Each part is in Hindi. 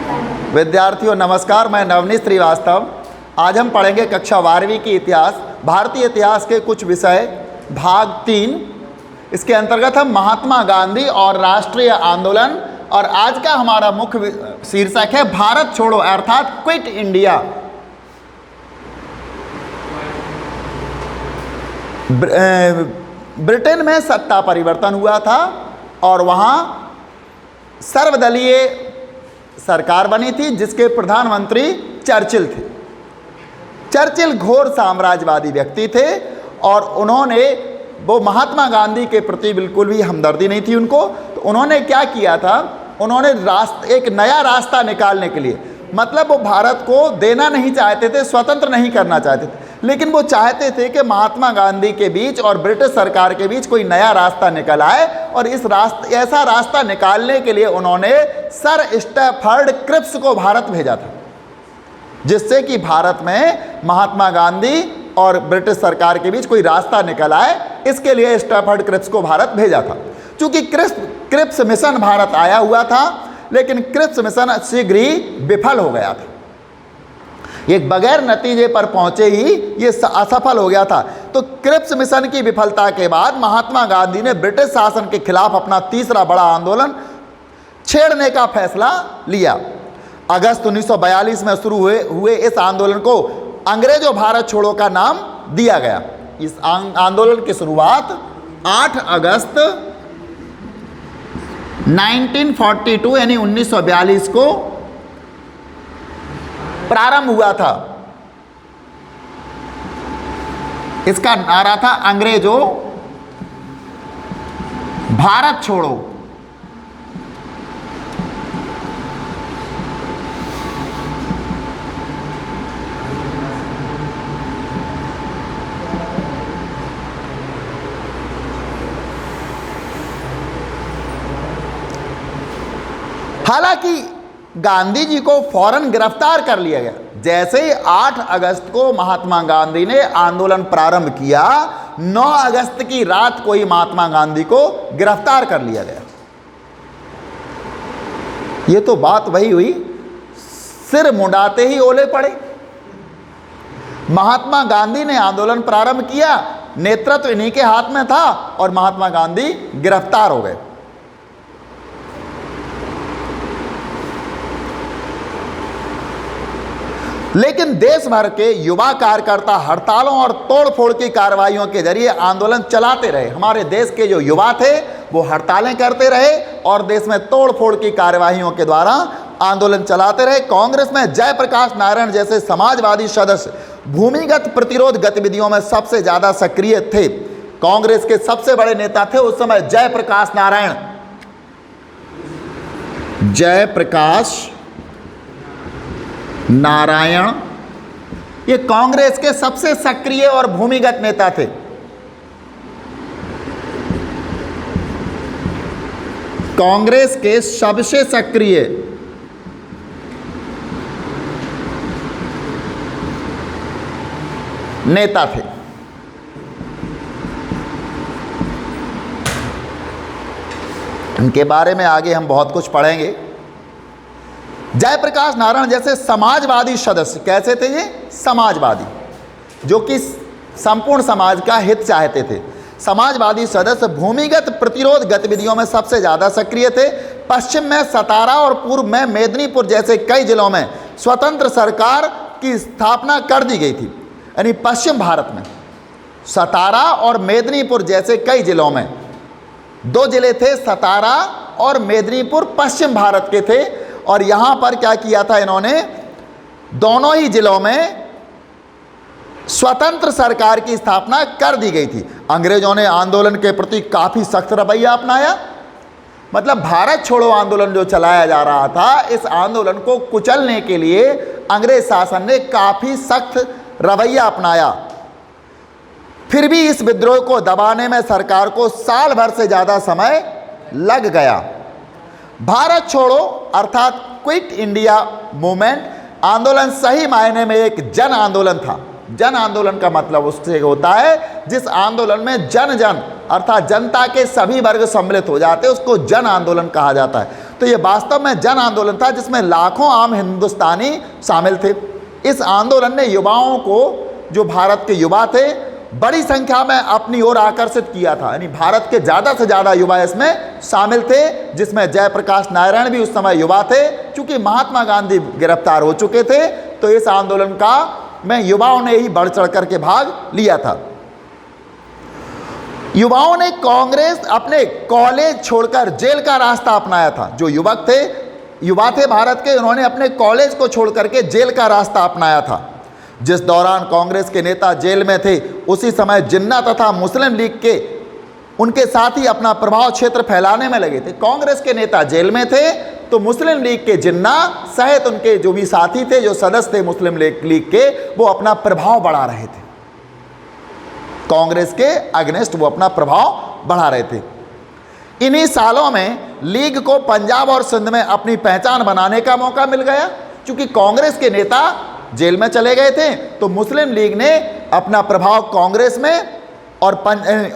विद्यार्थियों नमस्कार, मैं नवनीत श्रीवास्तव। आज हम पढ़ेंगे कक्षा 12वीं की इतिहास, भारतीय इतिहास के कुछ विषय, भाग 3। इसके अंतर्गत हम महात्मा गांधी और राष्ट्रीय आंदोलन, और आज का हमारा मुख्य शीर्षक है भारत छोड़ो अर्थात क्विट इंडिया। ब्रिटेन में सत्ता परिवर्तन हुआ था और वहाँ सर्वदलीय सरकार बनी थी जिसके प्रधानमंत्री चर्चिल थे। चर्चिल घोर साम्राज्यवादी व्यक्ति थे और वो महात्मा गांधी के प्रति बिल्कुल भी हमदर्दी नहीं थी उनको। तो उन्होंने क्या किया था, उन्होंने एक नया रास्ता निकालने के लिए, मतलब वो भारत को देना नहीं चाहते थे, स्वतंत्र नहीं करना चाहते थे, लेकिन वो चाहते थे कि महात्मा गांधी के बीच और ब्रिटिश सरकार के बीच कोई नया रास्ता निकल आए। और ऐसा रास्ता निकालने के लिए उन्होंने सर स्टैफर्ड क्रिप्स को भारत भेजा था, जिससे कि भारत में महात्मा गांधी और ब्रिटिश सरकार के बीच कोई रास्ता निकल आए। इसके लिए स्टैफर्ड क्रिप्स को भारत भेजा था। चूंकि क्रिप्स मिशन भारत आया हुआ था, लेकिन क्रिप्स मिशन शीघ्र ही विफल हो गया था। एक बगैर नतीजे पर पहुंचे ही ये असफल हो गया था। तो क्रिप्स मिशन की विफलता के बाद महात्मा गांधी ने ब्रिटिश शासन के खिलाफ अपना तीसरा बड़ा आंदोलन छेड़ने का फैसला लिया। अगस्त 1942 में शुरू हुए इस आंदोलन को अंग्रेजों भारत छोड़ो का नाम दिया गया। इस आंदोलन की शुरुआत 8 अगस्त 1942 यानी 1942 को प्रारंभ हुआ था। इसका नारा था अंग्रेजों भारत छोड़ो। हालांकि गांधी जी को फौरन गिरफ्तार कर लिया गया। जैसे ही 8 अगस्त को महात्मा गांधी ने आंदोलन प्रारंभ किया, 9 अगस्त की रात को ही महात्मा गांधी को गिरफ्तार कर लिया गया। ये तो बात वही हुई, सिर मुंडाते ही ओले पड़े। महात्मा गांधी ने आंदोलन प्रारंभ किया, नेतृत्व इन्हीं के हाथ में था और महात्मा गांधी गिरफ्तार हो गए। लेकिन देश भर के युवा कार्यकर्ता हड़तालों और तोड़फोड़ की कार्रवाइयों के जरिए आंदोलन चलाते रहे। हमारे देश के जो युवा थे वो हड़तालें करते रहे और देश में तोड़फोड़ की कार्रवाइयों के द्वारा आंदोलन चलाते रहे। कांग्रेस में जयप्रकाश नारायण जैसे समाजवादी सदस्य भूमिगत प्रतिरोध गतिविधियों में सबसे ज्यादा सक्रिय थे। कांग्रेस के सबसे बड़े नेता थे उस समय जयप्रकाश नारायण। जयप्रकाश नारायण ये कांग्रेस के सबसे सक्रिय और भूमिगत नेता थे। कांग्रेस के सबसे सक्रिय नेता थे। इनके बारे में आगे हम बहुत कुछ पढ़ेंगे। जयप्रकाश नारायण जैसे समाजवादी सदस्य, कैसे थे ये? समाजवादी, जो कि संपूर्ण समाज का हित चाहते थे। समाजवादी सदस्य भूमिगत प्रतिरोध गतिविधियों में सबसे ज़्यादा सक्रिय थे। पश्चिम में सतारा और पूर्व में मेदिनीपुर जैसे कई जिलों में स्वतंत्र सरकार की स्थापना कर दी गई थी। यानी पश्चिम भारत में सतारा और मेदिनीपुर जैसे कई जिलों में, 2 जिले थे, सतारा और मेदिनीपुर पश्चिम भारत के थे। और यहाँ पर क्या किया था इन्होंने, दोनों ही जिलों में स्वतंत्र सरकार की स्थापना कर दी गई थी। अंग्रेजों ने आंदोलन के प्रति काफ़ी सख्त रवैया अपनाया। मतलब भारत छोड़ो आंदोलन जो चलाया जा रहा था, इस आंदोलन को कुचलने के लिए अंग्रेज शासन ने काफ़ी सख्त रवैया अपनाया। फिर भी इस विद्रोह को दबाने में सरकार को साल भर से ज़्यादा समय लग गया। भारत छोड़ो अर्थात क्विट इंडिया मूवमेंट आंदोलन सही मायने में एक जन आंदोलन था। जन आंदोलन का मतलब उससे होता है जिस आंदोलन में जन अर्थात जनता के सभी वर्ग सम्मिलित हो जाते हैं, उसको जन आंदोलन कहा जाता है। तो ये वास्तव में जन आंदोलन था जिसमें लाखों आम हिंदुस्तानी शामिल थे। इस आंदोलन ने युवाओं को, जो भारत के युवा थे, बड़ी संख्या में अपनी ओर आकर्षित किया था। यानी भारत के ज़्यादा से ज़्यादा युवा इसमें शामिल थे, जिसमें जयप्रकाश नारायण भी उस समय युवा थे। चूँकि महात्मा गांधी गिरफ्तार हो चुके थे, तो इस आंदोलन का में युवाओं ने ही बढ़ चढ़ करके भाग लिया था। युवाओं ने कांग्रेस, अपने कॉलेज छोड़कर जेल का रास्ता अपनाया था। जो युवा थे भारत के, उन्होंने अपने कॉलेज को छोड़ करके जेल का रास्ता अपनाया था। जिस दौरान कांग्रेस के नेता जेल में थे, उसी समय जिन्ना तथा मुस्लिम लीग के उनके साथी अपना प्रभाव क्षेत्र फैलाने में लगे थे। कांग्रेस के नेता जेल में थे, तो मुस्लिम लीग के जिन्ना सहित उनके जो भी साथी थे, जो सदस्य थे मुस्लिम लीग के, वो अपना प्रभाव बढ़ा रहे थे। कांग्रेस के अगेंस्ट वो अपना प्रभाव बढ़ा रहे थे। इन्हीं सालों में लीग को पंजाब और सिंध में अपनी पहचान बनाने का मौका मिल गया। क्योंकि कांग्रेस के नेता जेल में चले गए थे, तो मुस्लिम लीग ने अपना प्रभाव कांग्रेस में और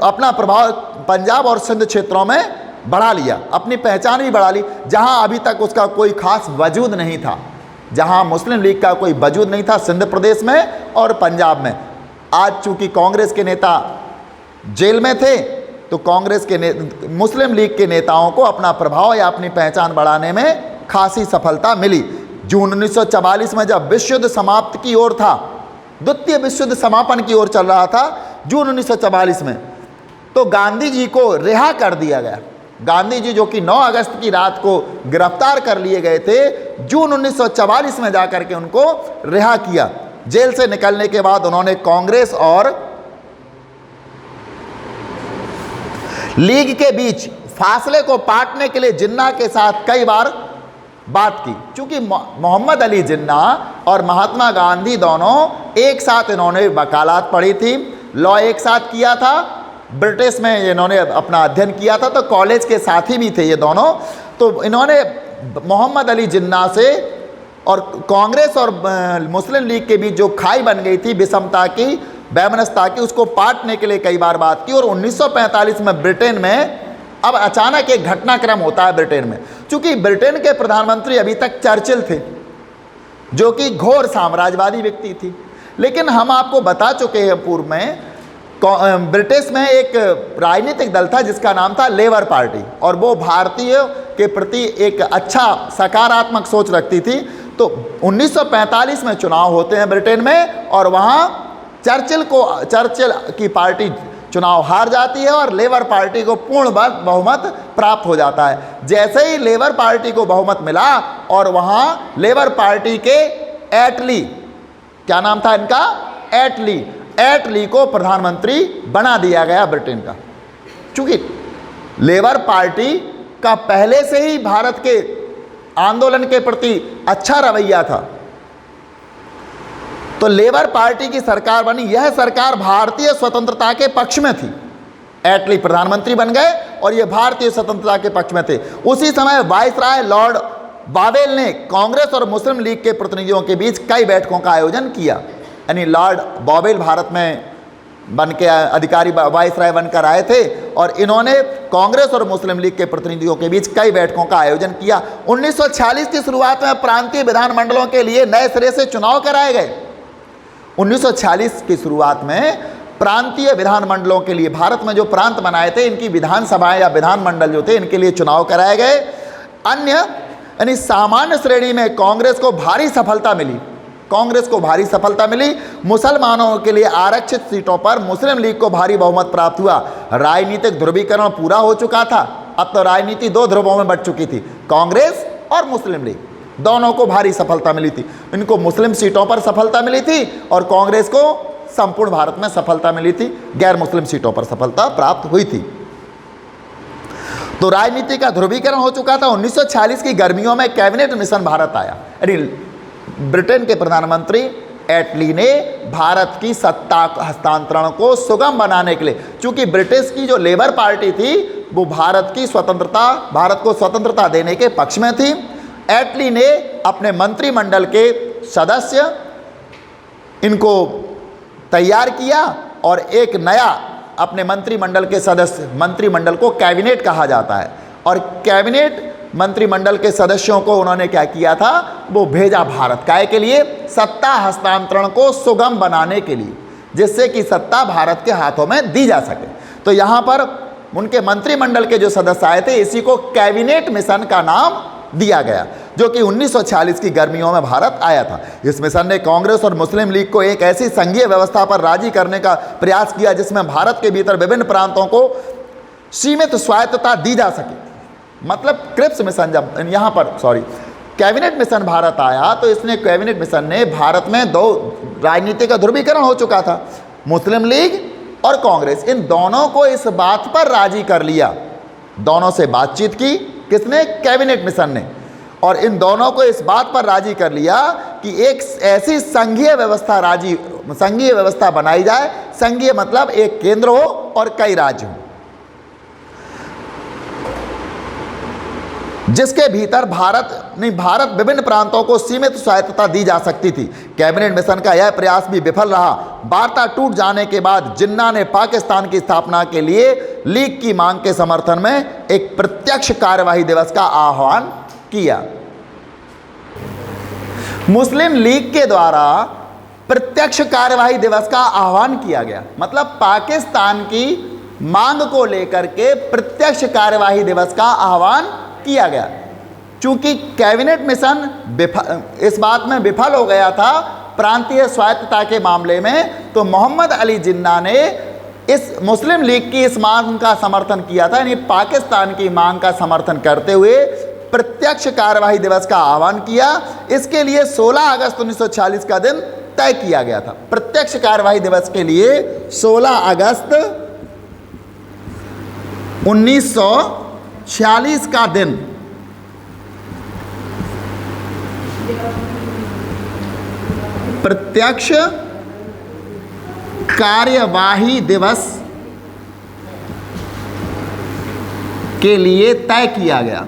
अपना प्रभाव पंजाब और सिंध क्षेत्रों में बढ़ा लिया, अपनी पहचान भी बढ़ा ली, जहां अभी तक उसका कोई खास वजूद नहीं था। जहां मुस्लिम लीग का कोई वजूद नहीं था सिंध प्रदेश में और पंजाब में। आज चूंकि कांग्रेस के नेता जेल में थे, तो कांग्रेस के मुस्लिम लीग के नेताओं को अपना प्रभाव या अपनी पहचान बढ़ाने में खासी सफलता मिली। जून 1944 में जब विश्व युद्ध समाप्त की ओर था, द्वितीय विश्व युद्ध समापन की ओर चल रहा था जून 1944 में, तो गांधी जी को रिहा कर दिया गया। गांधी जी, जो कि 9 अगस्त की रात को गिरफ्तार कर लिए गए थे, जून 1944 में जाकर के उनको रिहा किया। जेल से निकलने के बाद उन्होंने कांग्रेस और लीग के बीच फासले को पाटने के लिए जिन्ना के साथ कई बार बात की। क्योंकि मोहम्मद अली जिन्ना और महात्मा गांधी दोनों एक साथ इन्होंने वकालत पढ़ी थी, लॉ एक साथ किया था, ब्रिटिश में इन्होंने अपना अध्ययन किया था, तो कॉलेज के साथी भी थे ये दोनों। तो इन्होंने मोहम्मद अली जिन्ना से और कांग्रेस और मुस्लिम लीग के बीच जो खाई बन गई थी विषमता की, वैमनस्यता की, उसको पाटने के लिए कई बार बात की। और 1945 में ब्रिटेन में अब अचानक एक घटनाक्रम होता है ब्रिटेन में। चूंकि ब्रिटेन के प्रधानमंत्री अभी तक चर्चिल थे, जो कि घोर साम्राज्यवादी व्यक्ति थी। लेकिन हम आपको बता चुके हैं पूर्व में, ब्रिटिश में एक राजनीतिक दल था जिसका नाम था लेबर पार्टी, और वो भारतीय के प्रति एक अच्छा सकारात्मक सोच रखती थी। तो 1945 में चुनाव होते हैं ब्रिटेन में, और वहाँ चर्चिल की पार्टी चुनाव हार जाती है और लेबर पार्टी को पूर्ण बहुमत प्राप्त हो जाता है। जैसे ही लेबर पार्टी को बहुमत मिला, और वहाँ लेबर पार्टी के एटली, क्या नाम था इनका, एटली को प्रधानमंत्री बना दिया गया ब्रिटेन का। चूंकि लेबर पार्टी का पहले से ही भारत के आंदोलन के प्रति अच्छा रवैया था, तो लेबर पार्टी की सरकार बनी। यह सरकार भारतीय स्वतंत्रता के पक्ष में थी। एटली प्रधानमंत्री बन गए और ये भारतीय स्वतंत्रता के पक्ष में थे। उसी समय वाइसराय लॉर्ड बावेल ने कांग्रेस और मुस्लिम लीग के प्रतिनिधियों के बीच कई बैठकों का आयोजन किया। यानी लॉर्ड बावेल भारत में बन के अधिकारी वाइसराय बनकर आए थे, और इन्होंने कांग्रेस और मुस्लिम लीग के प्रतिनिधियों के बीच कई बैठकों का आयोजन किया। 1946 की शुरुआत में प्रांतीय विधानमंडलों के लिए नए सिरे से चुनाव कराए गए। 1946 की शुरुआत में प्रांतीय विधानमंडलों के लिए, भारत में जो प्रांत बनाए थे, इनकी विधानसभाएं या विधानमंडल जो थे, इनके लिए चुनाव कराए गए। अन्य यानी सामान्य श्रेणी में कांग्रेस को भारी सफलता मिली। मुसलमानों के लिए आरक्षित सीटों पर मुस्लिम लीग को भारी बहुमत प्राप्त हुआ। राजनीतिक ध्रुवीकरण पूरा हो चुका था। अब तो राजनीति 2 ध्रुवों में बंट चुकी थी, कांग्रेस और मुस्लिम लीग, दोनों को भारी सफलता मिली थी। इनको मुस्लिम सीटों पर सफलता मिली थी और कांग्रेस को संपूर्ण भारत में सफलता मिली थी, गैर मुस्लिम सीटों पर सफलता प्राप्त हुई थी। तो राजनीति का ध्रुवीकरण हो चुका था। 1946 की गर्मियों में कैबिनेट मिशन भारत आया। यानी ब्रिटेन के प्रधानमंत्री एटली ने भारत की सत्ता हस्तांतरण को सुगम बनाने के लिए, चूंकि ब्रिटिश की जो लेबर पार्टी थी वो भारत को स्वतंत्रता देने के पक्ष में थी, एटली ने अपने मंत्रिमंडल के सदस्य इनको तैयार किया और एक नया अपने मंत्रिमंडल के सदस्य, मंत्रिमंडल को कैबिनेट कहा जाता है, और कैबिनेट मंत्रिमंडल के सदस्यों को उन्होंने क्या किया था, वो भेजा भारत काय के लिए, सत्ता हस्तांतरण को सुगम बनाने के लिए, जिससे कि सत्ता भारत के हाथों में दी जा सके। तो यहाँ पर उनके मंत्रिमंडल के जो सदस्य आए थे, इसी को कैबिनेट मिशन का नाम दिया गया, जो कि 1946 की गर्मियों में भारत आया था। इस मिशन ने कांग्रेस और मुस्लिम लीग को एक ऐसी संघीय व्यवस्था पर राजी करने का प्रयास किया जिसमें भारत के भीतर विभिन्न प्रांतों को सीमित स्वायत्तता दी जा सके। मतलब क्रिप्स मिशन जब यहाँ पर कैबिनेट मिशन भारत आया, तो इसने कैबिनेट मिशन ने भारत में दो राजनीति का ध्रुवीकरण हो चुका था, मुस्लिम लीग और कांग्रेस, इन दोनों को इस बात पर राजी कर लिया, दोनों से बातचीत की किसने, कैबिनेट मिशन ने, और इन दोनों को इस बात पर राजी कर लिया कि एक ऐसी संघीय व्यवस्था बनाई जाए। संघीय मतलब एक केंद्र हो और कई राज्य हो, जिसके भीतर भारत विभिन्न प्रांतों को सीमित स्वायत्तता दी जा सकती थी। कैबिनेट मिशन का यह प्रयास भी विफल रहा। वार्ता टूट जाने के बाद जिन्ना ने पाकिस्तान की स्थापना के लिए लीग की मांग के समर्थन में एक प्रत्यक्ष कार्यवाही दिवस का आह्वान किया। मुस्लिम लीग के द्वारा प्रत्यक्ष कार्यवाही दिवस का आह्वान किया गया, मतलब पाकिस्तान की मांग को लेकर के प्रत्यक्ष कार्यवाही दिवस का आह्वान किया गया। चूंकि कैबिनेट मिशन इस बात में विफल हो गया था प्रांतीय स्वायत्तता के मामले में, तो मोहम्मद अली जिन्ना ने इस मुस्लिम लीग की इस मांग का समर्थन किया था, यानी पाकिस्तान की मांग का समर्थन करते हुए प्रत्यक्ष कार्यवाही दिवस का आह्वान किया। इसके लिए 16 अगस्त 1946 का दिन तय किया गया था। प्रत्यक्ष कार्यवाही दिवस के लिए 16 अगस्त 1946 का दिन प्रत्यक्ष कार्यवाही दिवस के लिए तय किया गया।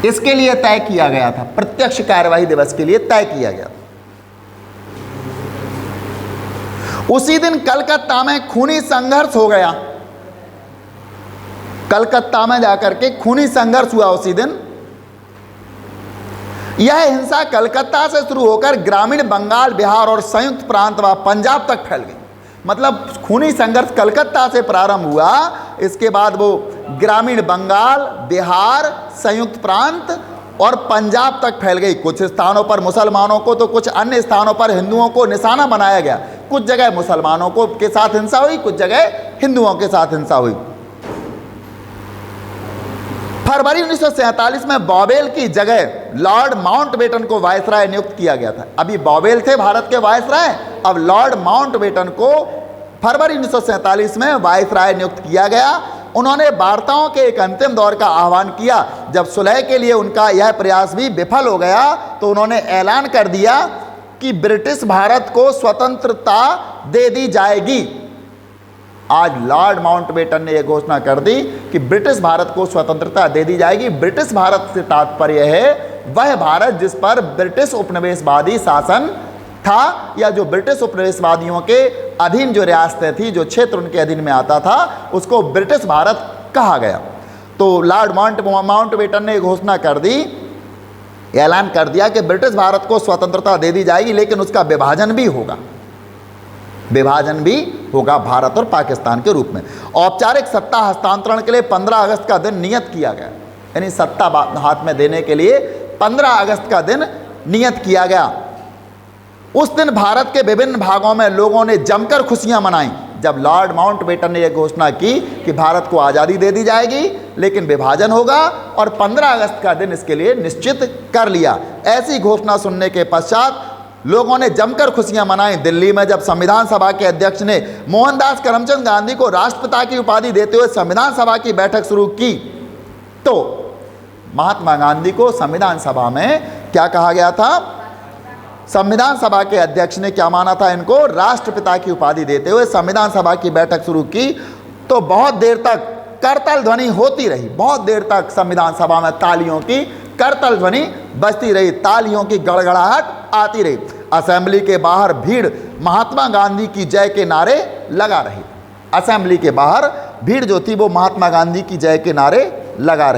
इसके लिए तय किया गया था, प्रत्यक्ष कार्यवाही दिवस के लिए तय किया गया। उसी दिन कलकत्ता में खूनी संघर्ष हो गया। कलकत्ता में जाकर के खूनी संघर्ष हुआ उसी दिन। यह हिंसा कलकत्ता से शुरू होकर ग्रामीण बंगाल, बिहार और संयुक्त प्रांत व पंजाब तक फैल गई। मतलब खूनी संघर्ष कलकत्ता से प्रारंभ हुआ, इसके बाद वो ग्रामीण बंगाल, बिहार, संयुक्त प्रांत और पंजाब तक फैल गई। कुछ स्थानों पर मुसलमानों को तो कुछ अन्य स्थानों पर हिंदुओं को निशाना बनाया गया। कुछ जगह मुसलमानों को के साथ हिंसा हुई, कुछ जगह हिंदुओं के साथ हिंसा हुई। फरवरी 1947 में बॉबेल की जगह लॉर्ड माउंटबेटन को वायसराय नियुक्त किया गया था। अभी बॉबेल थे भारत के वायसराय, अब लॉर्ड माउंटबेटन को फरवरी 1947 में वायसराय नियुक्त किया गया। उन्होंने वार्ताओं के एक अंतिम दौर का आह्वान किया। जब सुलह के लिए उनका यह प्रयास भी विफल हो गया, तो उन्होंने ऐलान कर दिया कि ब्रिटिश भारत को स्वतंत्रता दे दी जाएगी। आज लॉर्ड माउंटबेटन ने यह घोषणा कर दी कि ब्रिटिश भारत को स्वतंत्रता दे दी जाएगी। ब्रिटिश भारत से तात्पर्य है वह भारत जिस पर ब्रिटिश उपनिवेशवादी शासन था, या जो ब्रिटिश उपनिवेशवादियों के अधीन जो रियासतें थी, जो क्षेत्र उनके अधीन में आता था, उसको ब्रिटिश भारत कहा गया। तो लॉर्ड माउंटबेटन ने घोषणा कर दी, ऐलान कर दिया कि ब्रिटिश भारत को स्वतंत्रता दे दी जाएगी, लेकिन उसका विभाजन भी होगा भारत और पाकिस्तान के रूप में। औपचारिक सत्ता हस्तांतरण के लिए 15 अगस्त का दिन नियत किया गया, यानी सत्ता हाथ में देने के लिए 15 अगस्त का दिन नियत किया गया। उस दिन भारत के विभिन्न भागों में लोगों ने जमकर खुशियां मनाई, जब लॉर्ड माउंटबेटन ने यह घोषणा की कि भारत को आज़ादी दे दी जाएगी, लेकिन विभाजन होगा, और 15 अगस्त का दिन इसके लिए निश्चित कर लिया। ऐसी घोषणा सुनने के पश्चात लोगों ने जमकर खुशियां मनाई। दिल्ली में जब संविधान सभा के अध्यक्ष ने मोहनदास करमचंद गांधी को राष्ट्रपिता की उपाधि देते हुए संविधान सभा की बैठक शुरू की, तो महात्मा गांधी को संविधान सभा में क्या कहा गया था? संविधान सभा के अध्यक्ष ने क्या माना था? इनको राष्ट्रपिता की उपाधि देते हुए संविधान सभा की बैठक शुरू की। तो बहुत देर तक करतल ध्वनि होती रही, बहुत देर तक संविधान सभा में तालियों की करतल ध्वनि बजती रही, तालियों की गड़गड़ाहट आती रही। असेंबली के बाहर भीड़ महात्मा गांधी की जय के नारे लगा रही। असेंबली के बाहर भीड़ जो थी वो महात्मा गांधी की जय के नारे लगा रही।